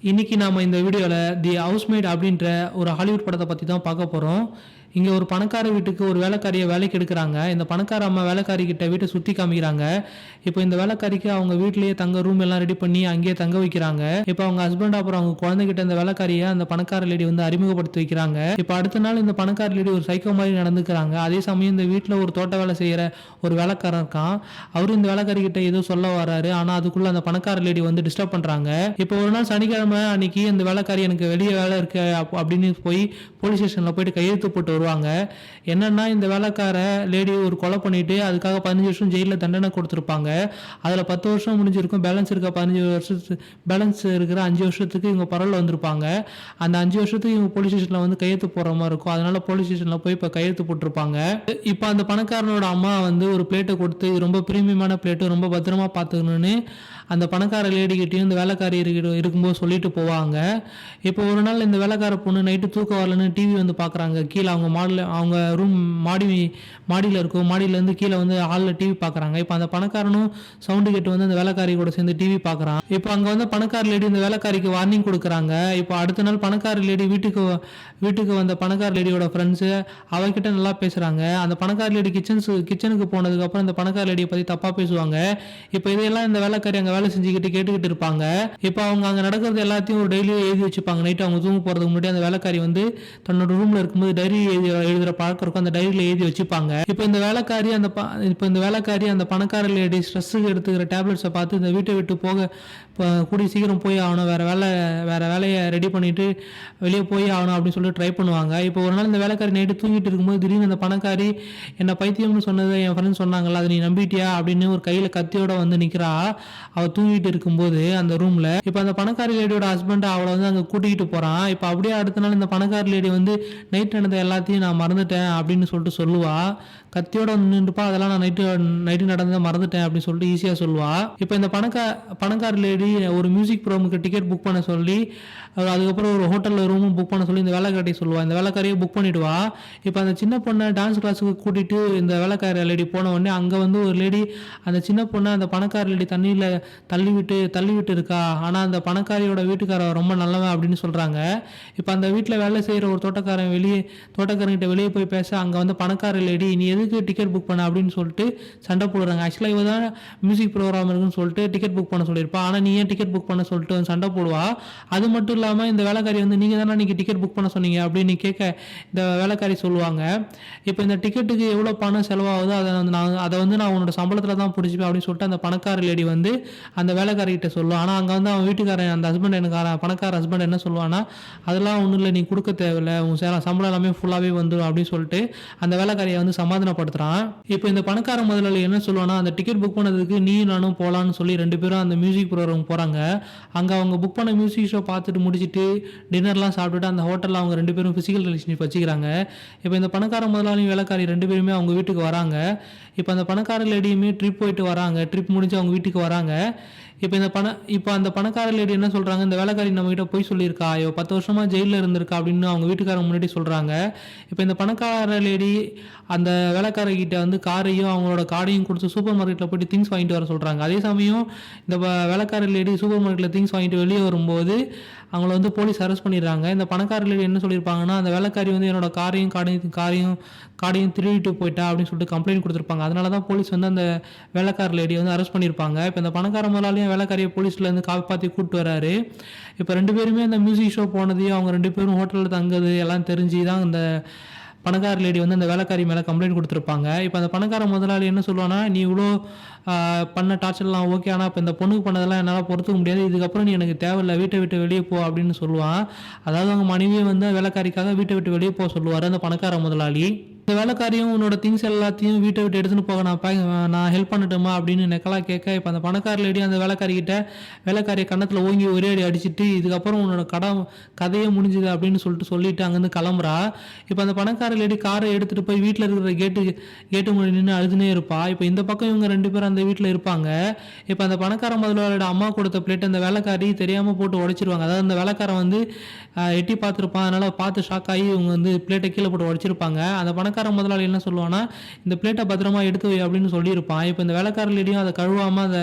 இன்னைக்கு நாம இந்த வீடியோல தி ஹவுஸ்மேட் அப்படின்ற ஒரு ஹாலிவுட் படத்தை பத்தி தான் பார்க்க போறோம். இங்க ஒரு பணக்கார வீட்டுக்கு ஒரு வேலைக்காரியை வேலைக்கு எடுக்கிறாங்க. இந்த பணக்கார அம்மா வேலைக்காரி கிட்ட வீட்டை சுத்தி காமிக்கிறாங்க. இப்போ இந்த வேலைக்காரிக்கு அவங்க வீட்லயே தங்க ரூம் எல்லாம் ரெடி பண்ணி அங்கேயே தங்க வைக்கிறாங்க. இப்போ அவங்க ஹஸ்பண்ட் அப்புறம் அவங்க குழந்தைகிட்ட இந்த வேலைக்காரியை அந்த பணக்கார லேடி வந்து அறிமுகப்படுத்தி வைக்கிறாங்க. இப்போ அடுத்த நாள் இந்த பணக்கார லேடி ஒரு சைக்கோ மாதிரி நடந்துக்கிறாங்க. அதே சமயம் இந்த வீட்டில் ஒரு தோட்ட வேலை செய்யற ஒரு வேலைக்காரன் இருக்கான். அவரு இந்த வேலைக்காரி கிட்ட ஏதோ சொல்ல வராரு. ஆனா அதுக்குள்ள அந்த பணக்கார லேடி வந்து டிஸ்டர்ப் பண்றாங்க. இப்போ ஒரு நாள் சனிக்கிழமை அன்னைக்கு இந்த வேலைக்காரி எனக்கு வெளியே வேலை இருக்கு அப்படின்னு போய் போலீஸ் ஸ்டேஷன்ல போயிட்டு கையெழுத்து போட்டு வருவாங்க. என்னன்னா இந்த வேலைக்கார லேடி ஒரு கொலை பண்ணிட்டு அதுக்காக 15 வருஷம் ஜெயிலில் தண்டனை கொடுத்துருப்பாங்க. அதில் 10 வருஷம் முடிஞ்சிருக்கும். பேலன்ஸ் இருக்க 15 வருஷத்துக்கு பேலன்ஸ் இருக்கிற 5 வருஷத்துக்கு இவங்க பரவல் வந்திருப்பாங்க. அந்த 5 வருஷத்துக்கு இவங்க போலீஸ் ஸ்டேஷனில் வந்து கையெழுத்து போடுற மாதிரி இருக்கும். அதனால போலீஸ் ஸ்டேஷனில் போய் இப்போ கையெழுத்து போட்டிருப்பாங்க. இப்போ அந்த பணக்காரனோட அம்மா வந்து ஒரு பிளேட்டை கொடுத்து இது ரொம்ப பிரீமியமான பிளேட்டு, ரொம்ப பத்திரமா பார்த்துக்கணும்னு அந்த பணக்கார லேடிக்கிட்டையும் இந்த வேலைக்காரி இருக்கும்போது சொல்லிட்டு போவாங்க. இப்போ ஒரு நாள் இந்த வேலைக்கார பொண்ணு நைட்டு தூக்கம் வரலன்னு டிவி வந்து பார்க்குறாங்க. கீழே அவங்க ரூம் மாடியில் இருக்கும். மாடியிலேருந்து கீழே வந்து ஹாலில் டிவி பார்க்குறாங்க. இப்போ அந்த பணக்காரனும் சவுண்டு கேட்டு வந்து அந்த வேலைக்காரி கூட சேர்ந்து டிவி பார்க்குறான். இப்போ அங்கே வந்து பணக்கார லேடி இந்த வேலைக்காரிக்கு வார்னிங் கொடுக்குறாங்க. இப்போ அடுத்த நாள் பணக்கார லேடி வீட்டுக்கு வந்த பணக்கார லேடியோட ஃப்ரெண்ட்ஸு அவகிட்ட நல்லா பேசுகிறாங்க. அந்த பணக்கார லேடி கிச்சனுக்கு போனதுக்கப்புறம் இந்த பணக்கார லேடியை பற்றி தப்பாக பேசுவாங்க. இப்போ இதையெல்லாம் இந்த வேலைக்காரி அங்கே வேலை செஞ்சுக்கிட்டு கேட்டுக்கிட்டு இருப்பாங்க. இப்போ அவங்க அங்கே நடக்கிறது எல்லாத்தையும் ஒரு டைரியில எழுதி வச்சுப்பாங்க. நைட்டு அவங்க தூங்க போகிறதுக்கு முன்னாடி அந்த வேலைக்காரி வந்து தன்னோட ரூமில் இருக்கும்போது டைரி எழுதுகிற பழக்கம் இருக்கும். அந்த டைரியில் எழுதி வச்சுப்பாங்க. இப்போ இந்த வேலைக்காரி அந்த பணக்கார லேடி ஸ்ட்ரெஸ்ஸுக்கு எடுத்துக்கிற டேப்லெட்ஸை பார்த்து இந்த வீட்டை விட்டு போக கூடிய சீக்கிரம் போய் ஆகணும், வேற வேலையை ரெடி பண்ணிட்டு வெளியே போய் ஆகணும் அப்படின்னு சொல்லிட்டு ட்ரை பண்ணுவாங்க. இப்போ ஒரு நாள் இந்த வேலைக்காரி நைட்டு தூங்கிட்டு இருக்கும்போது திடீர்னு அந்த பணக்காரி என்ன பைத்தியம்னு சொன்னதை என் ஃப்ரெண்ட்ஸ் சொன்னாங்கல்ல, அதை நீ நம்பிட்டியா அப்படின்னு ஒரு கையில் கத்தியோட வந்து நிற்கிறா. அவள் தூங்கிட்டு இருக்கும்போது அந்த ரூமில் இப்போ அந்த பணக்கார லேடியோட ஹஸ்பண்ட் அவளை வந்து அங்கே கூட்டிகிட்டு போகிறான். இப்போ அப்படியே அடுத்த நாள் இந்த பணக்கார லேடி வந்து நைட் நடந்த எல்லாத்தையும் நான் மறந்துட்டேன் அப்படின்னு சொல்லிட்டு சொல்லுவா. கத்தியோட வந்து நின்றுப்பா, அதெல்லாம் நான் நைட்டு நடந்ததை மறந்துட்டேன் அப்படின்னு சொல்லிட்டு ஈஸியாக சொல்லுவா. இப்போ இந்த பணக்கார லேடி ஒரு மியூசிக் ப்ரோமுக்கு டிக்கெட் புக் பண்ண சொல்லி அதுக்கப்புறம் ஒரு ஹோட்டலில் ரூமும் புக் பண்ண சொல்லி இந்த வேலைக்காரியை சொல்லுவா. இந்த வேலைக்காரியை புக் பண்ணிவிடுவா. இப்போ அந்த சின்ன பொண்ணை டான்ஸ் கிளாஸுக்கு கூட்டிகிட்டு இந்த வேலைக்கார லேடி போன உடனே அங்கே வந்து ஒரு லேடி அந்த சின்ன பொண்ணை அந்த பணக்கார லேடி தண்ணியில் தள்ளி விட்டு இருக்கா. ஆனால் அந்த பணக்காரியோட வீட்டுக்காரர் ரொம்ப நல்லவன் அப்படின்னு சொல்கிறாங்க. இப்போ அந்த வீட்டில் வேலை செய்கிற ஒரு தோட்டக்காரங்கிட்ட வெளியே போய் பேச அங்கே வந்து பணக்கார லேடி நீ எதுக்கு டிக்கெட் புக் பண்ண அப்படின்னு சொல்லிட்டு சண்டை போடுறாங்க. ஆக்சுவலாக இவ தான் மியூசிக் ப்ரோக்ராம் இருக்குன்னு சொல்லிட்டு டிக்கெட் புக் பண்ண சொல்லியிருப்பா. ஆனால் நீ ஏன் டிக்கெட் புக் பண்ண சொல்லிட்டு வந்து சண்டை போடுவா. அது மட்டும் இல்லாமல் இந்த வேலைக்காரி வந்து நீங்கள் தானே நீங்கள் டிக்கெட் புக் பண்ண சொன்னீங்க அப்படின்னு கேட்க இந்த வேலைக்காரி சொல்லுவாங்க. இப்போ இந்த டிக்கெட்டுக்கு எவ்வளோ பணம் செலவாகுதோ அதை வந்து நான் உன்னோட சம்பளத்தில் தான் பிடிச்சிப்பேன் அப்படின்னு சொல்லிட்டு அந்த பணக்கார லேடி வந்து அந்த வேலைக்காரிகிட்ட சொல்லுவான். ஆனால் அங்கே வந்து அவன் வீட்டுக்காரன் அந்த பணக்கார ஹஸ்பண்ட் என்ன சொல்லுவான்னா, அதெல்லாம் ஒன்றும் இல்லை, நீ கொடுக்க தேவையில்லை, உன் சம்பளம் எல்லாமே ஃபுல்லாகவே வந்துடும் அப்படின்னு சொல்லிட்டு அந்த வேலைக்காரியை வந்து சமாதானப்படுத்துகிறான். இப்போ இந்த பணக்கார முதலாளி என்ன சொல்லுவானா, அந்த டிக்கெட் புக் பண்ணதுக்கு நீ நானும் போகலான்னு சொல்லி 2 பேரும் அந்த மியூசிக் ப்ரோக்ராம் போகிறாங்க. அங்கே அவங்க புக் பண்ண மியூசிக் ஷோ பார்த்துட்டு முடிச்சுட்டு டின்னர்லாம் சாப்பிட்டுட்டு அந்த ஹோட்டலில் அவங்க 2 பேரும் ஃபிசிக்கல் ரிலேஷன்ஷிப் வச்சுக்கிறாங்க. இப்போ இந்த பணக்கார முதலாளி வேலைக்காரி 2 பேருமே அவங்க வீட்டுக்கு வராங்க. இப்போ அந்த பணக்கார லேடியுமே ட்ரிப் போயிட்டு வராங்க. ட்ரிப் முடிஞ்சு அவங்க வீட்டுக்கு வராங்க. இப்போ அந்த பணக்கார லேடி என்ன சொல்கிறாங்க, இந்த வேலைக்காரி நம்மகிட்ட போய் சொல்லியிருக்கா, இவ 10 வருஷமாக ஜெயிலில் இருந்திருக்கா அப்படின்னு அவங்க வீட்டுக்காரங்க முன்னாடி சொல்கிறாங்க. இப்போ இந்த பணக்கார லேடி அந்த வேலைக்காரர்கிட்ட வந்து காரையும் அவங்களோட கார்டையும் கொடுத்து சூப்பர் மார்க்கெட்டில் போய்ட்டு திங்ஸ் வாங்கிட்டு வர சொல்கிறாங்க. அதே சமயம் இந்த வேலைக்கார லேடி சூப்பர் மார்க்கெட்டில் திங்ஸ் வாங்கிட்டு வெளியே வரும்போது அவங்கள வந்து போலீஸ் அரெஸ்ட் பண்ணிடுறாங்க. இந்த பணக்கார லேடி என்ன சொல்லியிருப்பாங்கன்னா, அந்த வேலைக்காரி வந்து என்னோட கார்டையும் திருடிட்டு போயிட்டா அப்படின்னு சொல்லிட்டு கம்ப்ளைண்ட் கொடுத்துருப்பாங்க. அதனால தான் போலீஸ் வந்து அந்த வேலைக்கார லேடியை வந்து அரெஸ்ட் பண்ணியிருப்பாங்க. இப்போ இந்த பணக்கார முதலாளியும் வேலைக்காரியை போலீஸ்லேருந்து காப்பாற்றி கூப்பிட்டு வராரு. இப்போ 2 பேருமே அந்த மியூசிக் ஷோ போனதையும் அவங்க 2 பேரும் ஹோட்டலில் தங்குது எல்லாம் தெரிஞ்சு தான் இந்த பணக்கார லேடி வந்து அந்த வேலைக்காரி மேலே கம்ப்ளைண்ட் கொடுத்துருப்பாங்க. இப்போ அந்த பணக்கார முதலாளி என்ன சொல்லுவானா, நீ இவ்வளோ பண்ண டார்ச்சர்லாம் ஓகே, ஆனால் இப்போ இந்த பொண்ணுக்கு பண்ணதெல்லாம் என்னால் பொறுத்துக்க முடியாது, இதுக்கப்புறம் நீ எனக்கு தேவையில்லை, வீட்டை விட்டு வெளியே போ அப்படின்னு சொல்லுவான். அதாவது அவங்க மனைவியை வந்து வேலைக்காரிக்காக வீட்டை விட்டு வெளியே போக சொல்லுவார் அந்த பணக்கார முதலாளி. இந்த வேலைக்காரியும் உன்னோட திங்ஸ் எல்லாத்தையும் வீட்டை விட்டு எடுத்துகிட்டு போக நான் ஹெல்ப் பண்ணட்டுமா அப்படின்னு நெக்கலா கேட்க, இப்போ அந்த பணக்கார லேடி அந்த வேலைக்காரியை கன்னத்தில் ஓங்கி ஒரே அடி அடிச்சுட்டு இதுக்கப்புறம் உன்னோட கதையே முடிஞ்சுது அப்படின்னு சொல்லிட்டு அங்கேருந்து கிளம்புறா. இப்போ அந்த பணக்கார லேடி காரை எடுத்துகிட்டு போய் வீட்டில் இருக்கிற கேட்டு முன்னாடி நின்று அழுதுனே இருப்பா. இப்போ இந்த பக்கம் இவங்க 2 பேரும் அந்த வீட்டில் இருப்பாங்க. இப்போ அந்த பணக்கார முதலாளியோட அம்மா கொடுத்த பிளேட் அந்த வேலைக்காரி தெரியாமல் போட்டு உடைச்சிருவாங்க. அதாவது அந்த வேலைக்காரன் வந்து எட்டி பார்த்துருப்பான். அதனால் பார்த்து ஷாக் ஆகி இவங்க வந்து பிளேட்டை கீழே போட்டு உடைச்சிருப்பாங்க. அந்த பணக்கார பணக்கார முதலாளி என்ன சொல்லுவான்னா, இந்த பிளேட்டை பத்திரமா எடுத்து வை அப்படின்னு சொல்லியிருப்பான். இப்போ இந்த வேலைக்கார லேடியும் அதை கழுவாம அந்த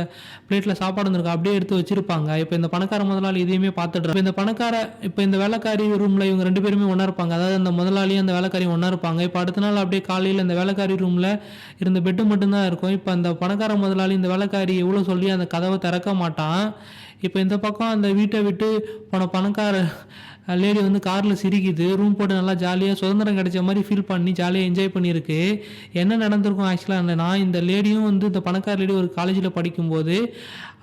பிளேட்டில் சாப்பாடு இருந்திருக்கும் அப்படியே எடுத்து வச்சிருப்பாங்க. இப்போ இந்த பணக்கார முதலாளி இதையுமே பார்த்துட்டு இப்போ இந்த வேலைக்காரி ரூமில் இவங்க 2 பேருமே ஒன்றா இருப்பாங்க. அதாவது அந்த முதலாளியும் அந்த வேலைக்காரியும் ஒன்றா இருப்பாங்க. இப்போ அடுத்த நாள் அப்படியே காலையில் இந்த வேலைக்காரி ரூமில் இருந்த பெட்டு மட்டும்தான் இருக்கும். இப்போ அந்த பணக்கார முதலாளி இந்த வேலைக்காரி எவ்வளோ சொல்லி அந்த கதவை திறக்க மாட்டான். இப்போ இந்த பக்கம் அந்த வீட்டை விட்டு போன பணக்கார லேடி வந்து காரில் சிரிக்குது. ரூம் போட்டு நல்லா ஜாலியாக சுதந்திரம் கிடைச்ச மாதிரி ஃபீல் பண்ணி ஜாலியாக என்ஜாய் பண்ணியிருக்கு. என்ன நடந்திருக்கும் ஆக்சுவலாக இந்த லேடியும் வந்து இந்த பணக்கார லேடி ஒரு காலேஜில் படிக்கும்போது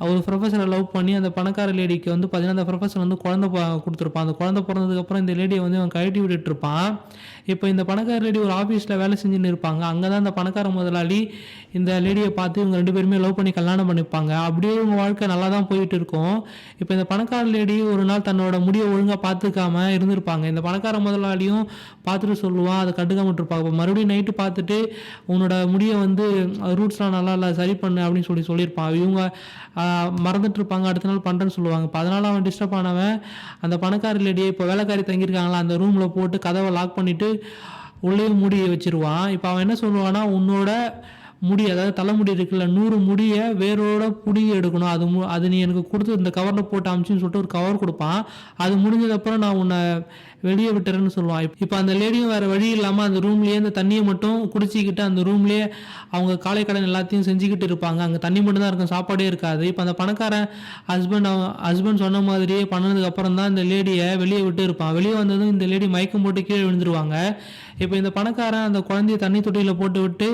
ஒரு ப்ரொஃபஸரை லவ் பண்ணி அந்த பணக்கார லேடிக்கு வந்து பார்த்தீங்கன்னா அந்த ப்ரொஃபஸர் வந்து குழந்தை கொடுத்துருப்பான். அந்த குழந்தை பிறந்ததுக்கப்புறம் இந்த லேடியை வந்து அவன் கழட்டி விட்டுட்ருப்பான். இப்போ இந்த பணக்கார லேடி ஒரு ஆஃபீஸில் வேலை செஞ்சுன்னு இருப்பாங்க. அங்கே தான் இந்த பணக்கார முதலாளி இந்த லேடியை பார்த்து இவங்க 2 பேருமே லவ் பண்ணி கல்யாணம் பண்ணிப்பாங்க. அப்படியே இவங்க வாழ்க்கை நல்லா தான் போயிட்டு இருக்கும். இப்போ இந்த பணக்கார லேடி ஒரு நாள் தன்னோட முடியை ஒழுங்காக பார்த்துக்காம இருந்திருப்பாங்க. இந்த பணக்கார முதலாளியும் பார்த்துட்டு சொல்லுவான், அதை கண்டுக்காம விட்டுருப்பாங்க. இப்போ மறுபடியும் நைட்டு பார்த்துட்டு உன்னோட முடியை வந்து ரூட்ஸ்லாம் நல்லா இல்லை சரி பண்ணு அப்படின்னு சொல்லியிருப்பான். இவங்க மறந்துட்டு இருப்பாங்க. அடுத்த நாள் பண்ணுறேன்னு சொல்லுவாங்க. இப்போ அதனால் அவன் டிஸ்டர்ப் ஆனவன் அந்த பணக்கார லேடியை இப்போ வேலைக்காரி தங்கியிருக்காங்களா அந்த ரூமில் போட்டு கதவை லாக் பண்ணிவிட்டு உள்ளே மூடி வச்சிருவான். இப்போ அவன் என்ன சொல்லுவான்னா, உன்னோட முடி அதாவது தலைமுடி இருக்குல்ல 100 முடியை வேரோட புடுங்கி எடுக்கணும். அது நீ எனக்கு கொடுத்து இந்த கவரில் போட்டு அமுச்சுன்னு சொல்லிட்டு ஒரு கவர் கொடுப்பான். அது முடிஞ்சதுக்கப்புறம் நான் உன்னை வெளியே விட்டுறேன்னு சொல்லுவான். இப்போ அந்த லேடியும் வேறு வழி இல்லாமல் அந்த ரூம்லேயே அந்த தண்ணியை மட்டும் குடிச்சிக்கிட்டு அந்த ரூம்லேயே அவங்க காலை கடன் எல்லாத்தையும் செஞ்சுக்கிட்டு இருப்பாங்க. அங்கே தண்ணி மட்டும் தான் இருக்கும், சாப்பாடே இருக்காது. இப்போ அந்த பணக்காரன் ஹஸ்பண்ட் சொன்ன மாதிரியே பண்ணதுக்கப்புறம் தான் இந்த லேடியை வெளியே விட்டு இருப்பான். வெளியே வந்ததும் இந்த லேடி மயக்கம் போட்டு கீழே விழுந்துருவாங்க. இப்போ இந்த பணக்காரன் அந்த குழந்தைய தண்ணி தொட்டியில் போட்டு விட்டு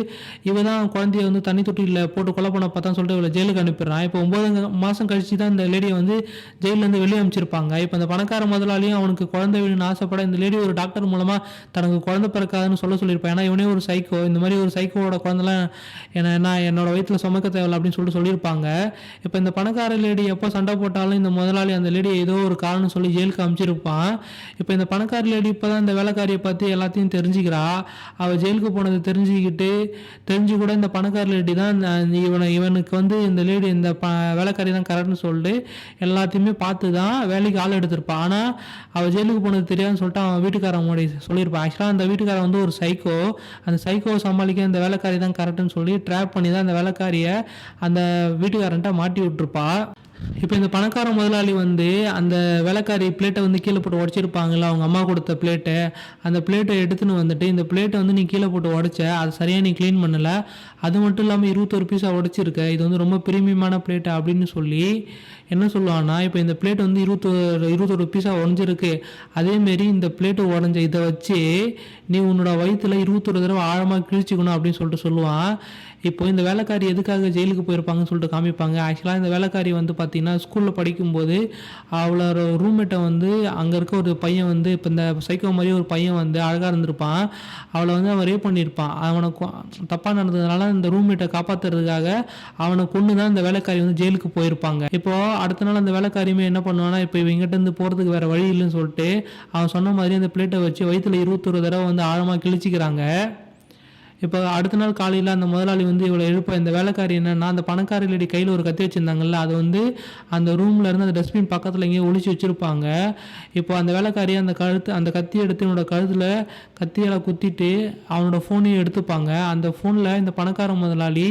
இவ தான் குழந்தைய வந்து தண்ணி தொட்டியில் போட்டு கொலை பண்ண பார்த்தான்னு சொல்லிட்டு இவளை ஜெயிலுக்கு அனுப்பிடுறான். இப்போ 9 மாதம் கழிச்சு தான் இந்த லேடியை வந்து ஜெயிலேருந்து வெளியே அனுப்பிச்சிருப்பாங்க. இப்போ இந்த பணக்கார முதலாளியும் அவனுக்கு குழந்தை வேணும்னு ஆசைப்பட இந்த லேடி ஒரு டாக்டர் மூலமாக தனக்கு குழந்தை பிறக்காதுன்னு சொல்லியிருப்பான். ஏன்னா இவனே ஒரு சைக்கோ, இந்த மாதிரி ஒரு சைக்கோவோட குழந்தைலாம் என்னோட வயிற்றில் சுமக்க தேவையில்லை அப்படின்னு சொல்லியிருப்பாங்க. இப்போ இந்த பணக்கார லேடி எப்போ சண்டை போட்டாலும் இந்த முதலாளி அந்த லேடியை ஏதோ ஒரு காரணம் சொல்லி ஜெயிலுக்கு அனுப்பிச்சிருப்பான். இப்போ இந்த பணக்கார லேடி இப்போ தான் இந்த வேலைக்காரியை பற்றி எல்லாத்தையும் தெரிஞ்சுக்கிறா. அவள் ஜெயிலுக்கு போனது தெரிஞ்சு கூட இந்த பணக்கார லேடி தான் இவனுக்கு வந்து இந்த லேடி இந்த வேலைக்காரி தான் கரெக்ட்னு சொல்லிட்டு எல்லாத்தையுமே பார்த்து தான் வேலைக்கு ஆள் எடுத்திருப்பான். ஆனால் அவள் ஜெயிலுக்கு போனது தெரியாதுன்னு சொல்லிட்டு அவன் வீட்டுக்காரன் சொல்லியிருப்பான். ஆக்சுவலாக அந்த வீட்டுக்காரன் வந்து ஒரு சைக்கோ. அந்த சைக்கோவை சமாளிக்க இந்த வேலைக்காரி தான் கரெக்டுன்னு சொல்லி ட்ராப் பண்ணி தான் அந்த வேலைக்காரியை அந்த வீட்டுக்காரன்ட்ட மாட்டி விட்டுருப்பா. இப்போ இந்த பணக்கார முதலாளி வந்து அந்த வேலைக்காரி பிளேட்டை வந்து கீழே போட்டு உடச்சிருப்பாங்கல்ல, அவங்க அம்மா கொடுத்த பிளேட்டை, அந்த பிளேட்டை எடுத்துன்னு வந்துட்டு இந்த பிளேட்டை வந்து நீ கீழே போட்டு உடச்ச, அது சரியாக நீ க்ளீன் பண்ணலை, அது மட்டும் இல்லாமல் 21 பீஸாக உடச்சிருக்க, இது வந்து ரொம்ப பிரீமியமான பிளேட்டு அப்படின்னு சொல்லி என்ன சொல்லுவான்னா, இப்போ இந்த பிளேட் வந்து 21 பீஸாக உடஞ்சிருக்கு, அதேமாரி இந்த பிளேட்டு உடஞ்ச இதை வச்சு நீ உன்னோட வயிற்றில் 21 தடவை ஆழமாக கிழிச்சிக்கணும் அப்படின்னு சொல்லிட்டு சொல்லுவான். இப்போ இந்த வேலைக்காரி எதுக்காக ஜெயிலுக்கு போயிருப்பாங்கன்னு சொல்லிட்டு காமிப்பாங்க. ஆக்சுவலாக இந்த வேலைக்காரி வந்து பார்த்திங்கன்னா ஸ்கூலில் படிக்கும்போது அவளோட ரூம்மேட்டை வந்து அங்கே இருக்க ஒரு பையன் வந்து இப்போ இந்த சைக்கோ மாதிரி ஒரு பையன் வந்து அழகாக இருந்திருப்பான். அவளை வந்து அவன் ரேப் பண்ணியிருப்பான். அவனுக்கு தப்பாக நடந்ததுனால இந்த ரூம்மேட்டை காப்பாற்றுறதுக்காக அவனை கொண்டு தான் இந்த வேலைக்காரி வந்து ஜெயிலுக்கு போயிருப்பாங்க. இப்போது அடுத்த நாள் அந்த வேலைக்காரியுமே என்ன பண்ணுவான்னா, இப்போ இவங்கிட்டேருந்து போகிறதுக்கு வேறு வழி இல்லைன்னு சொல்லிட்டு அவன் சொன்ன மாதிரி அந்த பிளேட்டை வச்சு வயிற்றில் 21 தடவை வந்து ஆழமாக கிழிச்சிக்கிறாங்க. இப்போ அடுத்த நாள் காலையில் அந்த முதலாளி வந்து இவ்வளோ எழுப்ப இந்த வேலைக்காரி என்னென்னா, அந்த பணக்கார லேடி கையில் ஒரு கத்தி வச்சுருந்தாங்கல்ல, அது வந்து அந்த ரூமில் இருந்து அந்த டஸ்ட்பின் பக்கத்தில் எங்கேயோ ஒழிச்சு வச்சுருப்பாங்க. இப்போ அந்த வேலைக்காரி அந்த கத்தியை எடுத்து என்னோட கழுத்தில் கத்தியால் குத்திட்டு அவனோட ஃபோனையும் எடுத்துப்பாங்க. அந்த ஃபோனில் இந்த பணக்கார முதலாளி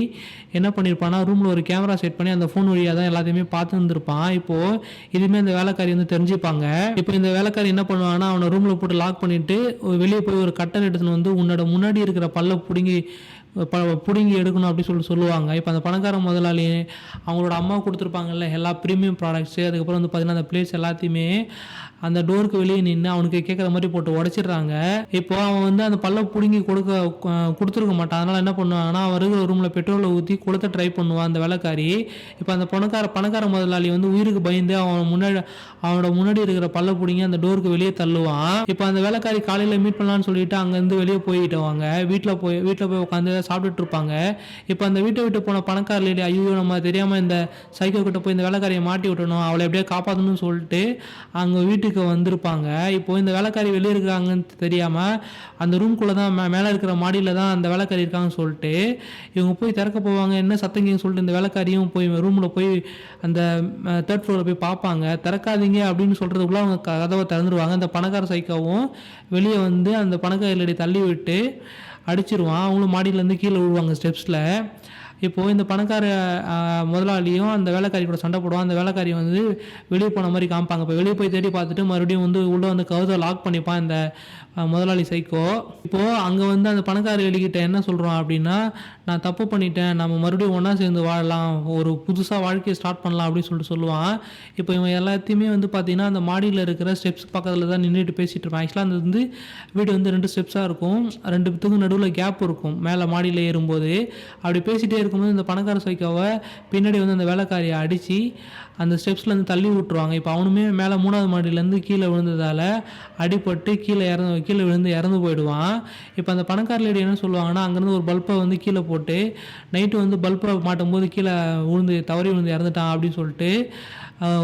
என்ன பண்ணியிருப்பான்னா, ரூமில் ஒரு கேமரா செட் பண்ணி அந்த ஃபோன் வழியாக தான் எல்லாத்தையுமே பார்த்து வந்துருப்பான். இப்போது இதுவுமே அந்த வேலைக்காரி வந்து தெரிஞ்சுப்பாங்க. இப்போ இந்த வேலைக்காரி என்ன பண்ணுவாங்கன்னா, அவனை ரூமில் போட்டு லாக் பண்ணிவிட்டு வெளியே போய் ஒரு கட்டர் எடுத்துன்னு வந்து உன்னோட முன்னாடி இருக்கிற பல்ல பிடுங்கி எடுக்கணும் அப்படின்னு சொல்லுவாங்க. இப்போ அந்த பணக்கார முதலாளி அவங்களோட அம்மா கொடுத்துருப்பாங்கல்ல எல்லா ப்ரீமியம் ப்ராடக்ட்ஸு, அதுக்கப்புறம் வந்து பார்த்திங்கன்னா அந்த பிளேட்ஸ் எல்லாத்தையுமே அந்த டோருக்கு வெளியே நின்று அவனுக்கு கேட்குற மாதிரி போட்டு உடச்சிடுறாங்க. இப்போ அவன் வந்து அந்த பல்ல பிடுங்கி கொடுத்துருக்க மாட்டான். அதனால் என்ன பண்ணுவாங்கன்னா, அவன் இருக்கிற ரூமில் பெட்ரோலை ஊற்றி கொளுத்த ட்ரை பண்ணுவான் அந்த வேலைக்காரி. இப்போ அந்த பணக்கார முதலாளி வந்து உயிருக்கு பயந்து அவனோட முன்னாடி இருக்கிற பல்ல பிடுங்கி அந்த டோருக்கு வெளியே தள்ளுவான். இப்போ அந்த வேலைக்காரி காலையில் மீட் பண்ணலான்னு சொல்லிட்டு அங்கேருந்து வெளியே போயிட்டுவாங்க. வீட்டில் போய் உட்காந்து சாப்பிட்டுட்டு இருப்பாங்க. இப்போ அந்த வீட்டை விட்டு போன பணக்கார லேடி, ஐயோ நம்ம தெரியாமல் இந்த சைக்கோ கிட்ட போய் இந்த வேலைக்காரியை மாட்டி விட்டணும், அவளை எப்படியே காப்பாற்றணும்னு சொல்லிட்டு அங்கே வீட்டுக்கு வந்திருப்பாங்க. இப்போ இந்த வேலைக்காரி வெளியே இருக்கிறாங்கன்னு தெரியாமல் அந்த ரூம்குள்ளே தான் மேலே இருக்கிற மாடியில் தான் அந்த வேலைக்காரி இருக்காங்கன்னு சொல்லிட்டு இவங்க போய் திறக்க போவாங்க. என்ன சத்தங்கின்னு சொல்லிட்டு இந்த வேலைக்காரியும் போய் ரூமில் போய் அந்த 3rd ஃப்ளோரில் போய் பார்ப்பாங்க. திறக்காதீங்க அப்படின்னு சொல்கிறதுக்குள்ளே அவங்க கதவை திறந்துருவாங்க. அந்த பணக்கார சைக்காவும் வெளியே வந்து அந்த பணக்கார லேடி தள்ளி விட்டு அடிச்சிருவான். அவங்களும் மாடியிலேருந்து கீழே விழுவாங்க ஸ்டெப்ஸில். இப்போது இந்த பணக்கார முதலாளியும் அந்த வேலைக்காரி கூட சண்டை போடுவான். அந்த வேலைக்காரி வந்து வெளியே போன மாதிரி காமிப்பாங்க. இப்போ வெளியே போய் தேடி பார்த்துட்டு மறுபடியும் வந்து உள்ளே வந்து கதவை லாக் பண்ணிப்பான் இந்த முதலாளி சைக்கோ. இப்போது அங்கே வந்து அந்த பணக்கார லேடிக்கிட்ட என்ன சொல்கிறான் அப்படின்னா, நான் தப்பு பண்ணிட்டேன், நம்ம மறுபடியும் ஒன்றா சேர்ந்து வாழலாம், ஒரு புதுசாக வாழ்க்கையை ஸ்டார்ட் பண்ணலாம் அப்படின்னு சொல்லிட்டு சொல்லுவான். இப்போ இவன் எல்லாத்தையுமே வந்து பார்த்தீங்கன்னா அந்த மாடியில் இருக்கிற ஸ்டெப்ஸ் பக்கத்தில் தான் நின்றுட்டு பேசிகிட்டு இருப்பான். ஆக்சுவலாக அந்த வந்து வீடு வந்து 2 ஸ்டெப்ஸாக இருக்கும். 2 பேத்துக்கும் நடுவில் கேப் இருக்கும் மேலே மாடியில் ஏறும்போது. அப்படி பேசிகிட்டே இருக்கும்போது இந்த பணக்கார சைக்கோவை பின்னாடி வந்து அந்த வேலைக்காரியை அடித்து அந்த ஸ்டெப்ஸ்லேருந்து தள்ளி விட்டுருவாங்க. இப்போ அவனுமே மேலே 3வது மாடியிலேருந்து கீழே விழுந்ததால் அடிபட்டு கீழே விழுந்து இறந்து போயிடுவான். இப்போ அந்த பணக்கார லேடி என்ன சொல்லுவாங்கன்னா, அங்கேருந்து ஒரு பல்பை வந்து கீழே போட்டு நைட்டு வந்து பல்பை மாட்டும்போது கீழே தவறி விழுந்து இறந்துட்டான் அப்படின்னு சொல்லிட்டு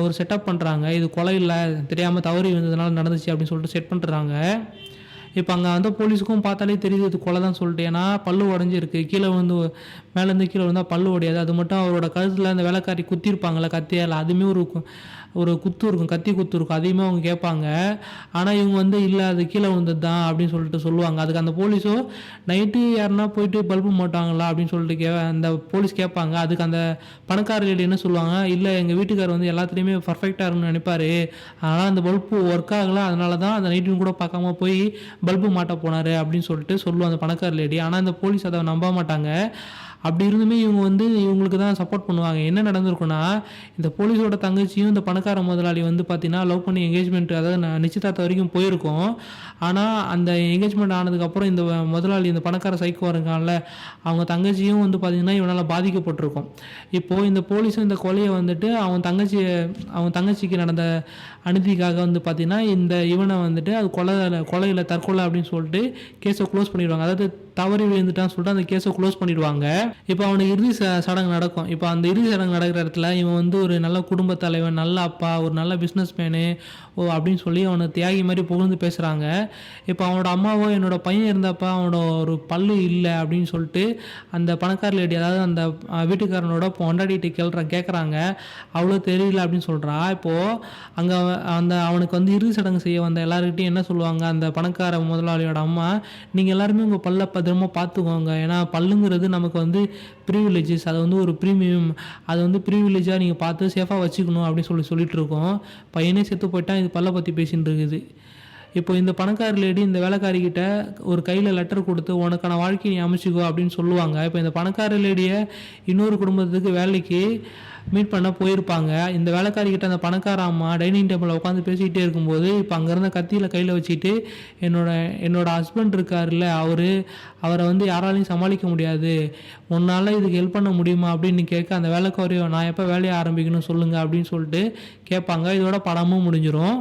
ஒரு செட்டப் பண்ணுறாங்க. இது கொலை இல்லை, தெரியாமல் தவறி விழுந்ததுனால நடந்துச்சு அப்படின்னு சொல்லிட்டு செட் பண்ணுறாங்க. இப்போ அங்கே வந்து போலீஸுக்கும் பார்த்தாலே தெரியுது இது கொலை தான் சொல்லிட்டு. ஏன்னா பல்லு உடஞ்சிருக்கு, கீழே வந்து மேலேருந்து கீழே விழுந்தால் பல்லு உடையாது. அது மட்டும் அவரோட கழுத்தில் அந்த வேலைக்காரி குத்திருப்பாங்கள்ல கத்தியால், அதுவுமே ஒரு குத்து இருக்கும், கத்தி குத்து இருக்கும். அதையுமே அவங்க கேட்பாங்க. ஆனால் இவங்க வந்து இல்லை அது கீழே விழுந்தது தான் அப்படின்னு சொல்லிட்டு சொல்லுவாங்க. அதுக்கு அந்த போலீஸோ நைட்டு யாருன்னா போயிட்டு பல்பு மாட்டாங்களா அப்படின்னு சொல்லிட்டு அந்த போலீஸ் கேட்பாங்க. அதுக்கு அந்த பணக்கார லேடி என்ன சொல்லுவாங்க, இல்லை எங்கள் வீட்டுக்காரர் வந்து எல்லாத்துலேயுமே பர்ஃபெக்டாக இருக்குன்னு நினைப்பாரு, அதனால் அந்த பல்பு ஒர்க் ஆகலை, அதனால தான் அந்த நைட்டுன்னு கூட பார்க்காம போய் பல்பு மாட்ட போனார் அப்படின்னு சொல்லிட்டு சொல்லுவோம் அந்த பணக்கார லேடி. ஆனால் அந்த போலீஸ் அதை நம்ப மாட்டாங்க. அப்படி இருந்துமே இவங்க வந்து இவங்களுக்கு தான் சப்போர்ட் பண்ணுவாங்க. என்ன நடந்திருக்குன்னா, இந்த போலீஸோட தங்கச்சியும் இந்த பணக்கார முதலாளி வந்து பார்த்தீங்கன்னா லவ் பண்ணி எங்கேஜ்மெண்ட், அதாவது நிச்சயதார்த்தம் வரைக்கும் போயிருக்கோம். ஆனால் அந்த எங்கேஜ்மெண்ட் ஆனதுக்கப்புறம் இந்த முதலாளி, இந்த பணக்கார சைக்கோ இருக்கான்ல, அவங்க தங்கச்சியும் வந்து பார்த்தீங்கன்னா இவனால் பாதிக்கப்பட்டிருக்கும். இப்போது இந்த போலீஸும் இந்த கொலையை வந்துட்டு அவன் தங்கச்சிக்கு நடந்த அநீதிக்காக வந்து பார்த்தீங்கன்னா இவனை வந்துட்டு அது கொலையில் தற்கொலை அப்படின்னு சொல்லிட்டு கேஸை க்ளோஸ் பண்ணிடுவாங்க. அதாவது தவறி விழுந்துட்டான்னு சொல்லிட்டு அந்த கேஸை க்ளோஸ் பண்ணிடுவாங்க. இப்போ அவனுக்கு இறுதி சடங்கு நடக்கும். இப்போ அந்த இறுதி சடங்கு நடக்கிற இடத்துல இவன் வந்து ஒரு நல்ல குடும்ப தலைவன், நல்ல அப்பா, ஒரு நல்ல பிஸ்னஸ் மேனு அப்படின்னு சொல்லி அவனை தியாகி மாதிரி புகழ்ந்து பேசுகிறாங்க. இப்போ அவனோட அம்மாவோ என்னோட பையன் இருந்தப்பா அவனோட ஒரு பல்லு இல்லை அப்படின்னு சொல்லிட்டு அந்த பணக்கார லேடி, அதாவது அந்த வீட்டுக்காரனோட பொண்டாட்டிகிட்ட கேட்குறாங்க. அவ்வளோ தெரியல அப்படின்னு சொல்கிறா. இப்போது அங்கே அவனுக்கு வந்து இறுதி சடங்கு செய்ய வந்த எல்லாருக்கிட்டையும் என்ன சொல்லுவாங்க அந்த பணக்கார முதலாளியோட அம்மா, நீங்கள் எல்லாருமே உங்கள் பல்லை பத்திரமா பார்த்துக்கோங்க, ஏன்னா பல்லுங்கிறது நமக்கு வந்து ப்ரிவிலேஜஸ், அது வந்து ஒரு ப்ரீமியம், அது வந்து ப்ரிவிலேஜாக நீங்கள் பார்த்து சேஃபாக வச்சுக்கணும் அப்படின்னு சொல்லிட்டு இருக்கோம். பையனே செத்து போயிட்டான், இது பல்லை பற்றி பேசின்னு இருக்குது. இப்போ இந்த பணக்கார லேடி இந்த வேலைக்காரிக்கிட்ட ஒரு கையில் லெட்டர் கொடுத்து உனக்கான வாழ்க்கையை நீ அமைச்சிக்கோ அப்படின்னு சொல்லுவாங்க. இப்போ இந்த பணக்கார லேடியை இன்னொரு குடும்பத்துக்கு வேலைக்கு மீட் பண்ண போயிருப்பாங்க. இந்த வேலைக்காரிக்கிட்ட அந்த பணக்கார அம்மா டைனிங் டேபிளில் உட்காந்து பேசிக்கிட்டே இருக்கும்போது இப்போ அங்கேருந்த கத்தியில் கையில் வச்சுட்டு என்னோட ஹஸ்பண்ட் இருக்காருல்ல, அவரை வந்து யாராலையும் சமாளிக்க முடியாது, உன்னால் இதுக்கு ஹெல்ப் பண்ண முடியுமா அப்படின்னு கேட்க அந்த வேலைக்காரியோ நான் எப்போ வேலையை ஆரம்பிக்கணும் சொல்லுங்கள் அப்படின்னு சொல்லிட்டு கேட்பாங்க. இதோட படமும் முடிஞ்சிடும்.